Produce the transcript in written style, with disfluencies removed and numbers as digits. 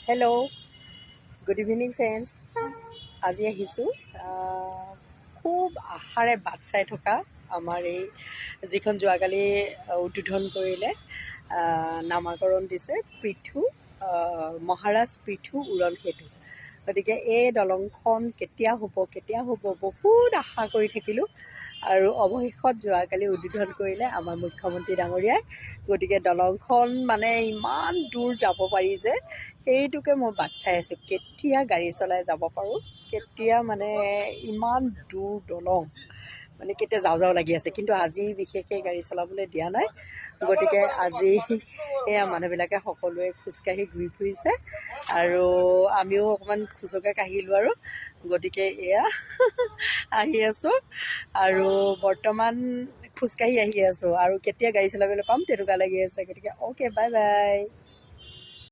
Hello', good evening friends. আজি আহিছোঁ খুব আশাৰে বাট চাই থকা আমাৰ এই যিখন যোৱাকালি উদ্বোধন কৰিলে, নামাকৰণ দিছে পৃথু মহাৰাজ পৃথু উৰণ সেতু। গতিকে এই দলংখন কেতিয়া হ'ব বহুত আশা কৰি থাকিলোঁ আৰু অৱশেষত যোৱাকালি উদ্বোধন কৰিলে আমাৰ মুখ্যমন্ত্ৰী ডাঙৰীয়াই। গতিকে দলংখন মানে ইমান দূৰ যাব পাৰি যে সেইটোকে মই বাট চাই আছোঁ, কেতিয়া গাড়ী চলাই যাব পাৰোঁ, কেতিয়া মানে ইমান দূৰ দলং মানে কেতিয়া যাওঁ লাগি আছে। কিন্তু আজি বিশেষকৈ গাড়ী চলাবলৈ দিয়া নাই। গতিকে আজি এয়া মানুহবিলাকে সকলোৱে খোজকাঢ়ি ঘূৰি ফুৰিছে আৰু আমিও অকণমান খোজকে কাঢ়িলোঁ আৰু। গতিকে এয়া আহি আছোঁ আৰু বৰ্তমান খোজকাঢ়ি আহি আছোঁ আৰু কেতিয়া গাড়ী চলাবলৈ পাম তেনেকুৱা লাগি আছে। গতিকে অ'কে, বাই বাই।